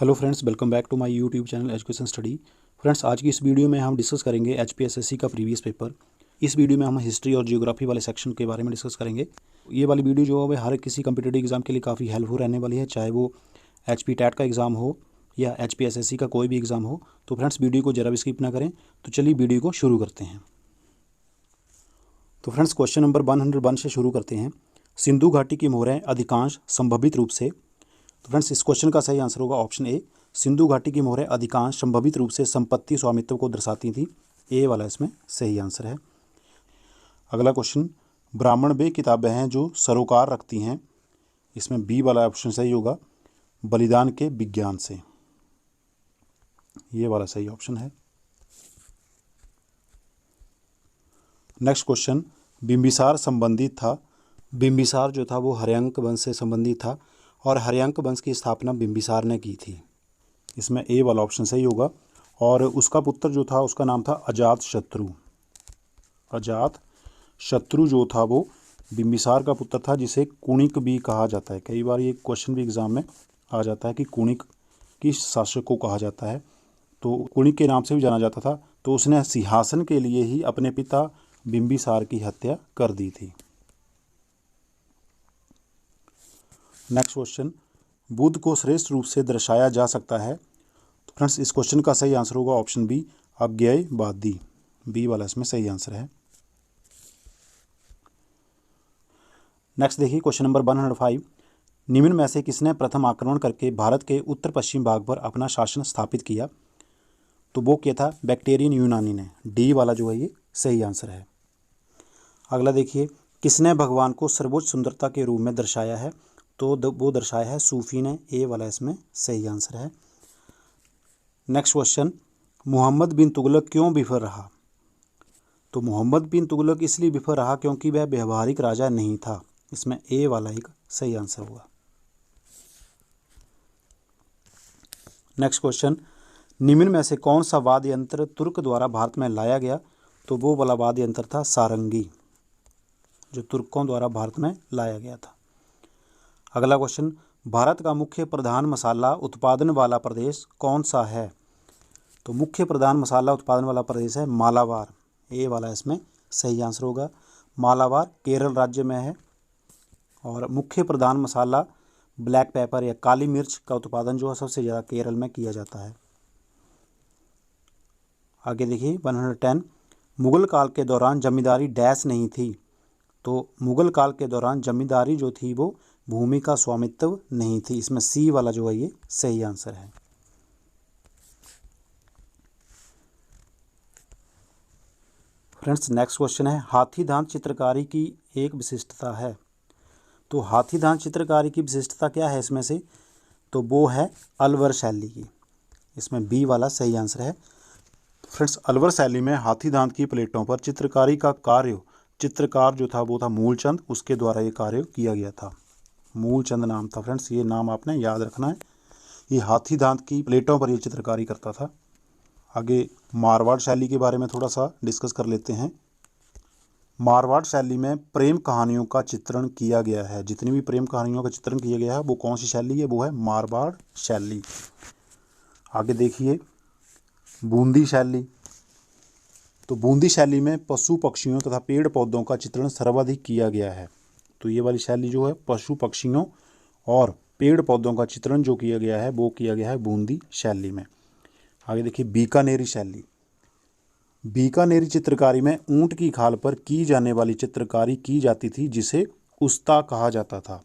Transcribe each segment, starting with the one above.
Hello friends, welcome back to my YouTube channel education study. Friends, आज की इस video में हम डिस्कस करेंगे HPSSC का प्रीवियस पेपर। इस वीडियो में हम हिस्ट्री और जियोग्राफी वाले सेक्शन के बारे में डिस्कस करेंगे। ये वाली वीडियो जो है हर किसी कम्पिटेटिव एग्जाम के लिए काफ़ी हेल्पफुल रहने वाली है, चाहे वो HP टैट का एग्ज़ाम हो या HPSSC का कोई भी एग्ज़ाम हो। तो फ्रेंड्स, वीडियो को ज़रा भी स्किप ना करें। तो चलिए वीडियो को शुरू करते हैं। तो फ्रेंड्स, क्वेश्चन नंबर 101 से शुरू करते हैं। सिंधु घाटी की मोहरें अधिकांश संभवित रूप से। तो फ्रेंड्स, इस क्वेश्चन का सही आंसर होगा ऑप्शन ए। सिंधु घाटी की मोहरें अधिकांश संभवित रूप से संपत्ति स्वामित्व को दर्शाती थी। ए वाला इसमें सही आंसर है। अगला क्वेश्चन, ब्राह्मण वे किताबें हैं जो सरोकार रखती हैं। इसमें बी वाला ऑप्शन सही होगा, बलिदान के विज्ञान से। ये वाला सही ऑप्शन है। नेक्स्ट क्वेश्चन, बिंबिसार संबंधित था। बिंबिसार जो था वो हर्यंक वंश से संबंधित था और हर्यंक वंश की स्थापना बिंबिसार ने की थी। इसमें ए वाला ऑप्शन सही होगा। और उसका पुत्र जो था उसका नाम था अजात शत्रु। अजात शत्रु जो था वो बिंबिसार का पुत्र था, जिसे कुणिक भी कहा जाता है। कई बार ये क्वेश्चन भी एग्जाम में आ जाता है कि कुणिक किस शासक को कहा जाता है। तो कुणिक के नाम से भी जाना जाता था। तो उसने सिंहासन के लिए ही अपने पिता बिंबिसार की हत्या कर दी थी। नेक्स्ट क्वेश्चन, बुद्ध को श्रेष्ठ रूप से दर्शाया जा सकता है। तो फ्रेंड्स, इस क्वेश्चन का सही आंसर होगा ऑप्शन बी, अज्ञेयवादी। बी वाला इसमें सही आंसर है। नेक्स्ट देखिए क्वेश्चन नंबर 105, निम्न में से किसने प्रथम आक्रमण करके भारत के उत्तर पश्चिम भाग पर अपना शासन स्थापित किया। तो वो क्या था, बैक्टेरियन यूनानी ने। डी वाला जो है ये सही आंसर है। अगला देखिए, किसने भगवान को सर्वोच्च सुंदरता के रूप में दर्शाया है। तो वो दर्शाया है सूफी ने। ए वाला इसमें सही आंसर है। नेक्स्ट क्वेश्चन, मोहम्मद बिन तुगलक क्यों विफल रहा। तो मोहम्मद बिन तुगलक इसलिए विफल रहा क्योंकि वह व्यवहारिक राजा नहीं था। इसमें ए वाला एक सही आंसर होगा। नेक्स्ट क्वेश्चन, निम्न में से कौन सा वाद्य यंत्र तुर्क द्वारा भारत में लाया गया। तो वो वाला वाद्य यंत्र था सारंगी, जो तुर्कों द्वारा भारत में लाया गया था। अगला क्वेश्चन, भारत का मुख्य प्रधान मसाला उत्पादन वाला प्रदेश कौन सा है। तो मुख्य प्रधान मसाला उत्पादन वाला प्रदेश है मालाबार। ए वाला इसमें सही आंसर होगा। मालाबार केरल राज्य में है और मुख्य प्रधान मसाला ब्लैक पेपर या काली मिर्च का उत्पादन जो है सबसे ज़्यादा केरल में किया जाता है। आगे देखिए 110, मुगल काल के दौरान जमींदारी डैश नहीं थी। तो मुगल काल के दौरान जमींदारी जो थी वो भूमि का स्वामित्व नहीं थी। इसमें सी वाला जो है ये सही आंसर है। फ्रेंड्स, नेक्स्ट क्वेश्चन है, हाथी दांत चित्रकारी की एक विशिष्टता है। तो हाथी दांत चित्रकारी की विशिष्टता क्या है इसमें से। तो वो है अलवर शैली की। इसमें बी वाला सही आंसर है। फ्रेंड्स, अलवर शैली में हाथी दांत की प्लेटों पर चित्रकारी का कार्य, चित्रकार जो था वो था मूलचंद, उसके द्वारा ये कार्य किया गया था। मूलचंद नाम था फ्रेंड्स, ये नाम आपने याद रखना है। ये हाथी दांत की प्लेटों पर ये चित्रकारी करता था। आगे मारवाड़ शैली के बारे में थोड़ा सा डिस्कस कर लेते हैं। मारवाड़ शैली में प्रेम कहानियों का चित्रण किया गया है। जितनी भी प्रेम कहानियों का चित्रण किया गया है वो कौन सी शैली है, वो है मारवाड़ शैली। आगे देखिए बूंदी शैली। तो बूंदी शैली में पशु पक्षियों तथा पेड़ पौधों का चित्रण सर्वाधिक किया गया है। तो ये वाली शैली जो है पशु पक्षियों और पेड़ पौधों का चित्रण जो किया गया है वो किया गया है बूंदी शैली में। आगे देखिए बीकानेरी शैली। बीकानेरी चित्रकारी में ऊंट की खाल पर की जाने वाली चित्रकारी की जाती थी, जिसे उस्ता कहा जाता था।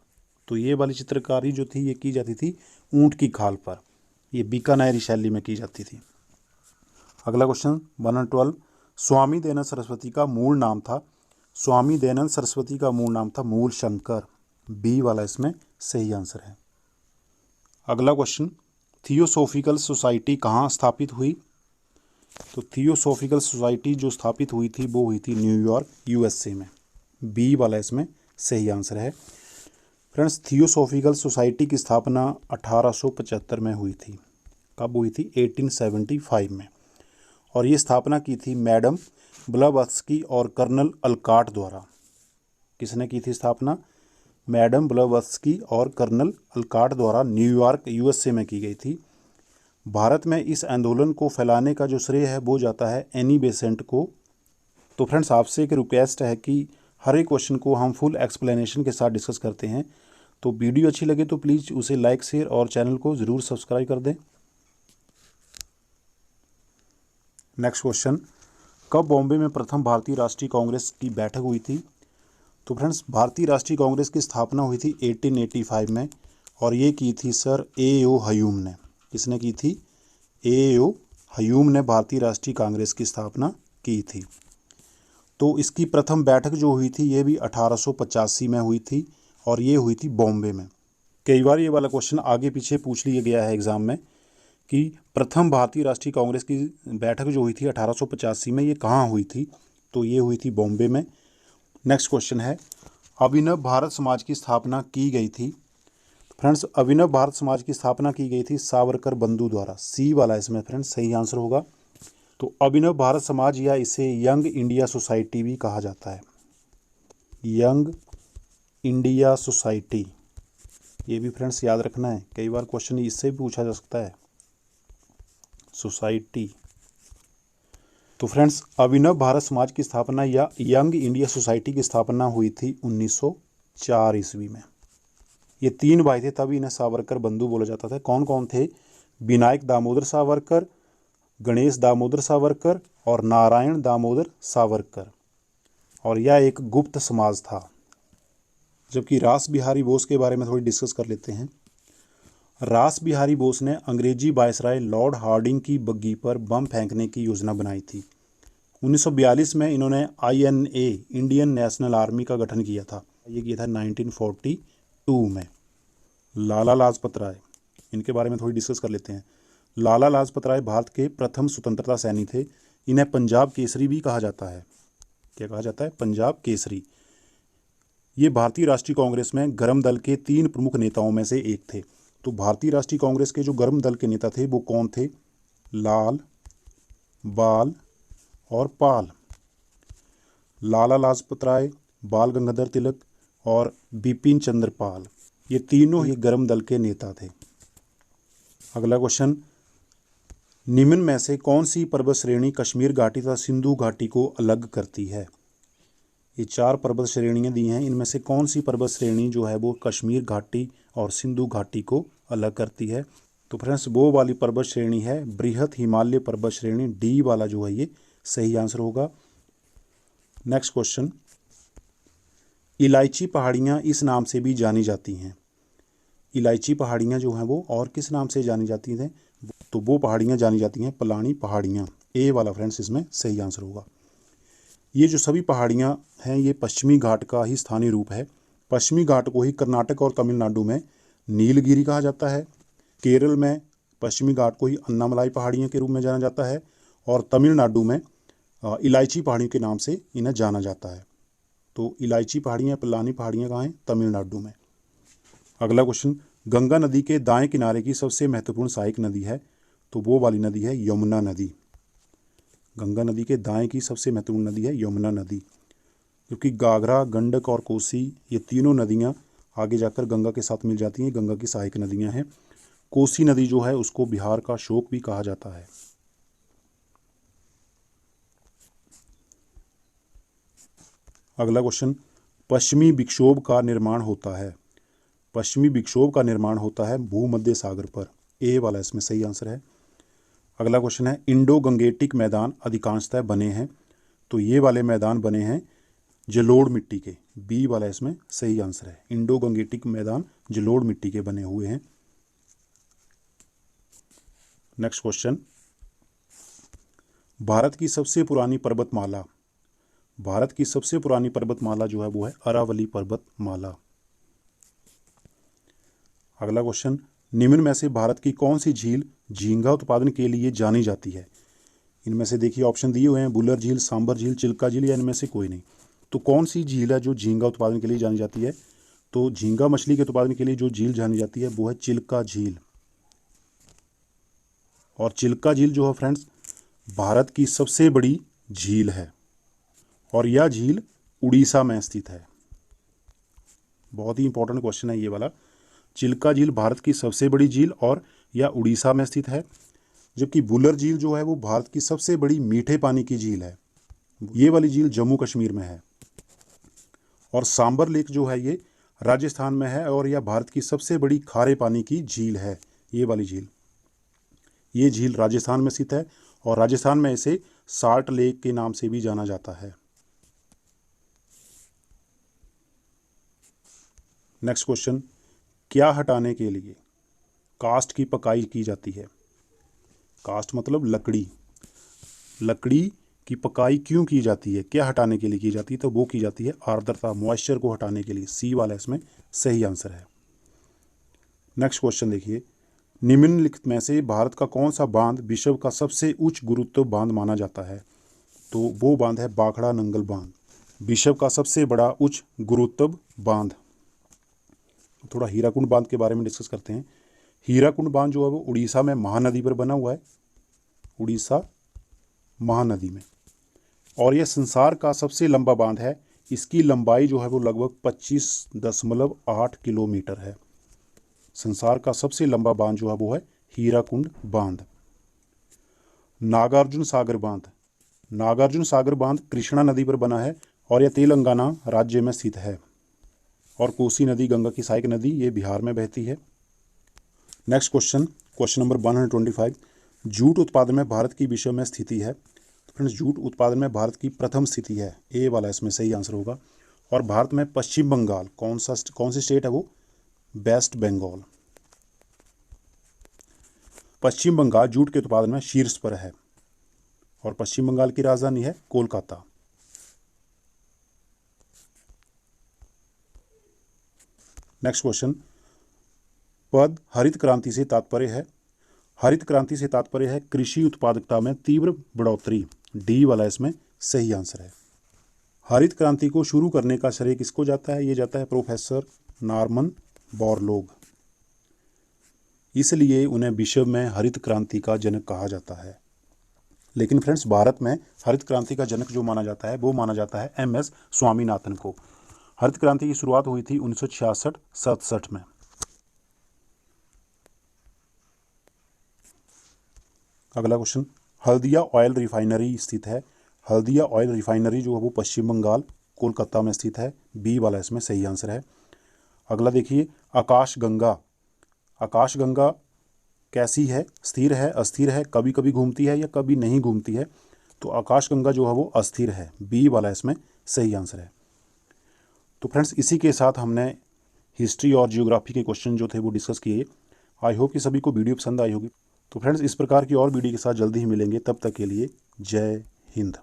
तो ये वाली चित्रकारी जो थी ये की जाती थी ऊंट की खाल पर। ये बीकानेरी शैली में की जाती थी। अगला क्वेश्चन 112, स्वामी दयानंद सरस्वती का मूल नाम था। स्वामी दयानंद सरस्वती का मूल नाम था मूल शंकर। बी वाला इसमें सही आंसर है। अगला क्वेश्चन, थियोसॉफिकल सोसाइटी कहाँ स्थापित हुई। तो थियोसॉफिकल सोसाइटी जो स्थापित हुई थी वो हुई थी न्यूयॉर्क USA में। बी वाला इसमें सही आंसर है। फ्रेंड्स, थियोसॉफिकल सोसाइटी की स्थापना 1875 में हुई थी। कब हुई थी, 1875 में। और ये स्थापना की थी मैडम ब्लवत्स्की और कर्नल अलकाट द्वारा। किसने की थी स्थापना, मैडम ब्लवत्स्की और कर्नल अलकाट द्वारा न्यूयॉर्क USA में की गई थी। भारत में इस आंदोलन को फैलाने का जो श्रेय है वो जाता है एनी बेसेंट को। तो फ्रेंड्स, आपसे एक रिक्वेस्ट है कि हर एक क्वेश्चन को हम फुल एक्सप्लेनेशन के साथ डिस्कस करते हैं। तो वीडियो अच्छी लगे तो प्लीज़ उसे लाइक, शेयर और चैनल को ज़रूर सब्सक्राइब कर दें। नेक्स्ट क्वेश्चन, कब बॉम्बे में प्रथम भारतीय राष्ट्रीय कांग्रेस की बैठक हुई थी? तो फ्रेंड्स, भारतीय राष्ट्रीय कांग्रेस की स्थापना हुई थी 1885 में, और ये की थी सर ए.ओ. हयूम ने। किसने की थी? ए.ओ. हयूम ने भारतीय राष्ट्रीय कांग्रेस की स्थापना की थी। तो इसकी प्रथम बैठक जो हुई थी ये भी 1885 में हुई थी, और ये हुई थी बॉम्बे में। कई बार ये वाला क्वेश्चन आगे पीछे पूछ लिया गया है एग्ज़ाम में कि प्रथम भारतीय राष्ट्रीय कांग्रेस की बैठक जो हुई थी 1885 में, ये कहाँ हुई थी? तो ये हुई थी बॉम्बे में। नेक्स्ट क्वेश्चन है, अभिनव भारत समाज की स्थापना की गई थी? फ्रेंड्स, अभिनव भारत समाज की स्थापना की गई थी सावरकर बंधु द्वारा। सी वाला इसमें फ्रेंड्स सही आंसर होगा। तो अभिनव भारत समाज, या इसे यंग इंडिया सोसाइटी भी कहा जाता है। यंग इंडिया सोसाइटी, ये भी फ्रेंड्स याद रखना है, कई बार क्वेश्चन इससे भी पूछा जा सकता है। सोसाइटी। तो फ्रेंड्स, अभिनव भारत समाज की स्थापना या यंग इंडिया सोसाइटी की स्थापना हुई थी 1904 ईस्वी में। ये 3 भाई थे, तभी इन्हें सावरकर बंधु बोला जाता था। कौन कौन थे? विनायक दामोदर सावरकर, गणेश दामोदर सावरकर और नारायण दामोदर सावरकर। और यह एक गुप्त समाज था। जबकि रास बिहारी बोस के बारे में थोड़ी डिस्कस कर लेते हैं। रास बिहारी बोस ने अंग्रेजी वायसराय लॉर्ड हार्डिंग की बग्गी पर बम फेंकने की योजना बनाई थी। 1942 में इन्होंने INA, इंडियन नेशनल आर्मी का गठन किया था। ये किया था 1942 में। लाला लाजपत राय, इनके बारे में थोड़ी डिस्कस कर लेते हैं। लाला लाजपत राय भारत के प्रथम स्वतंत्रता सैनिक थे। इन्हें पंजाब केसरी भी कहा जाता है। क्या कहा जाता है? पंजाब केसरी। ये भारतीय राष्ट्रीय कांग्रेस में गर्म दल के 3 प्रमुख नेताओं में से एक थे। तो भारतीय राष्ट्रीय कांग्रेस के जो गर्म दल के नेता थे वो कौन थे? लाल, बाल और पाल। लाला लाजपत राय, बाल गंगाधर तिलक और बिपिन चंद्र पाल, ये तीनों ही गर्म दल के नेता थे। अगला क्वेश्चन, निम्न में से कौन सी पर्वत श्रेणी कश्मीर घाटी तथा सिंधु घाटी को अलग करती है? ये 4 पर्वत श्रेणियाँ दी हैं, इनमें से कौन सी पर्वत श्रेणी जो है वो कश्मीर घाटी और सिंधु घाटी को अलग करती है? तो फ्रेंड्स, वो वाली पर्वत श्रेणी है बृहत हिमालय पर्वत श्रेणी। डी वाला जो है ये सही आंसर होगा। नेक्स्ट क्वेश्चन, इलायची पहाड़ियाँ इस नाम से भी जानी जाती हैं। इलायची पहाड़ियाँ जो हैं वो और किस नाम से जानी जाती हैं? तो वो पहाड़ियाँ जानी जाती हैं पलानी पहाड़ियाँ। ए वाला फ्रेंड्स इसमें सही आंसर होगा। ये जो सभी पहाड़ियाँ हैं ये पश्चिमी घाट का ही स्थानीय रूप है। पश्चिमी घाट को ही कर्नाटक और तमिलनाडु में नीलगिरी कहा जाता है। केरल में पश्चिमी घाट को ही अन्नामलाई पहाड़ियों के रूप में जाना जाता है, और तमिलनाडु में इलायची पहाड़ियों के नाम से इन्हें जाना जाता है। तो इलायची पहाड़ियाँ, पलानी पहाड़ियाँ कहाँ हैं? तमिलनाडु में। अगला क्वेश्चन, गंगा नदी के दाएं किनारे की सबसे महत्वपूर्ण सहायक नदी है? तो वो वाली नदी है यमुना नदी। गंगा नदी के दाएं की सबसे महत्वपूर्ण नदी है यमुना नदी, क्योंकि घाघरा, गंडक और कोसी, ये तीनों नदियाँ आगे जाकर गंगा के साथ मिल जाती हैं। गंगा की सहायक नदियाँ हैं। कोसी नदी जो है उसको बिहार का शोक भी कहा जाता है। अगला क्वेश्चन, पश्चिमी विक्षोभ का निर्माण होता है? पश्चिमी विक्षोभ का निर्माण होता है भूमध्य सागर पर। ए वाला इसमें सही आंसर है। अगला क्वेश्चन है, इंडो गंगेटिक मैदान अधिकांशतः बने हैं? तो ये वाले मैदान बने हैं जलोढ़ मिट्टी के। बी वाला इसमें सही आंसर है। इंडो गंगेटिक मैदान जलोढ़ मिट्टी के बने हुए हैं। नेक्स्ट क्वेश्चन, भारत की सबसे पुरानी पर्वतमाला। भारत की सबसे पुरानी पर्वतमाला जो है वो है अरावली पर्वतमाला। अगला क्वेश्चन, निम्न में से भारत की कौन सी झील झींगा उत्पादन के लिए जानी जाती है? इनमें से देखिए ऑप्शन दिए हुए हैं, बुलर झील, सांबर झील, चिल्का झील, या इनमें से कोई नहीं। तो कौन सी झील है जो झींगा उत्पादन के लिए जानी जाती है? तो झींगा मछली के उत्पादन के लिए जो झील जानी जाती है वो है चिल्का झील। और चिल्का झील जो है फ्रेंड्स भारत की सबसे बड़ी झील है, और यह झील उड़ीसा में स्थित है। बहुत ही इंपॉर्टेंट क्वेश्चन है ये वाला। चिल्का झील भारत की सबसे बड़ी झील और यह उड़ीसा में स्थित है। जबकि वुलर झील जो है वो भारत की सबसे बड़ी मीठे पानी की झील है। ये वाली झील जम्मू कश्मीर में है। और सांबर लेक जो है ये राजस्थान में है और यह भारत की सबसे बड़ी खारे पानी की झील है। ये वाली झील, ये झील राजस्थान में स्थित है और राजस्थान में इसे साल्ट लेक के नाम से भी जाना जाता है। नेक्स्ट क्वेश्चन, क्या हटाने के लिए कास्ट की पकाई की जाती है? कास्ट मतलब लकड़ी। लकड़ी की पकाई क्यों की जाती है, क्या हटाने के लिए की जाती है? तो वो की जाती है आर्द्रता, मॉइस्चर को हटाने के लिए। सी वाला इसमें सही आंसर है। नेक्स्ट क्वेश्चन देखिए, निम्नलिखित में से भारत का कौन सा बांध विश्व का सबसे उच्च गुरुत्व बांध माना जाता है? तो वो बांध है भाखड़ा नंगल बांध, विश्व का सबसे बड़ा उच्च गुरुत्व बांध। थोड़ा हीराकुंड बांध के बारे में डिस्कस करते हैं। हीराकुंड बांध जो है वो उड़ीसा में महानदी पर बना हुआ है, उड़ीसा महानदी में, और यह संसार का सबसे लंबा बांध है। इसकी लंबाई जो है वो लगभग 25.8 किलोमीटर है। संसार का सबसे लंबा बांध जो है वो है हीराकुंड बांध। नागार्जुन सागर बांध, नागार्जुन सागर बांध कृष्णा नदी पर बना है और यह तेलंगाना राज्य में स्थित है। और कोसी नदी गंगा की सहायक नदी, ये बिहार में बहती है। Next question, question number 125, jute उत्पादन में भारत की विश्व में स्थिति है? तो फ्रेंड्स, जूट उत्पादन में भारत की प्रथम स्थिति है। ए वाला इसमें सही आंसर होगा। और भारत में पश्चिम बंगाल कौन सी स्टेट है? वो वेस्ट बंगाल। पश्चिम बंगाल जूट के उत्पादन में शीर्ष पर है और पश्चिम बंगाल की राजधानी है कोलकाता। नेक्स्ट क्वेश्चन, पद हरित क्रांति से तात्पर्य है? हरित क्रांति से तात्पर्य है कृषि उत्पादकता में तीव्र बढ़ोतरी। डी वाला इसमें सही आंसर है। हरित क्रांति को शुरू करने का श्रेय किसको जाता है? ये जाता है प्रोफेसर नॉर्मन बोरलॉग, इसलिए उन्हें विश्व में हरित क्रांति का जनक कहा जाता है। लेकिन फ्रेंड्स, भारत में हरित क्रांति का जनक जो माना जाता है वो माना जाता है MS स्वामीनाथन को। हरित क्रांति की शुरुआत हुई थी 1966-67 में। अगला क्वेश्चन, हल्दिया ऑयल रिफाइनरी स्थित है? हल्दिया ऑयल रिफाइनरी जो है वो पश्चिम बंगाल कोलकाता में स्थित है। बी वाला इसमें सही आंसर है। अगला देखिए, आकाशगंगा। आकाशगंगा कैसी है? स्थिर है, अस्थिर है, कभी कभी घूमती है या कभी नहीं घूमती है? तो आकाशगंगा जो है वो अस्थिर है। बी वाला इसमें सही आंसर है। तो फ्रेंड्स, इसी के साथ हमने हिस्ट्री और जियोग्राफी के क्वेश्चन जो थे वो डिस्कस किए। आई होप कि सभी को वीडियो पसंद आई होगी। तो फ्रेंड्स, इस प्रकार की और वीडियो के साथ जल्दी ही मिलेंगे। तब तक के लिए जय हिंद।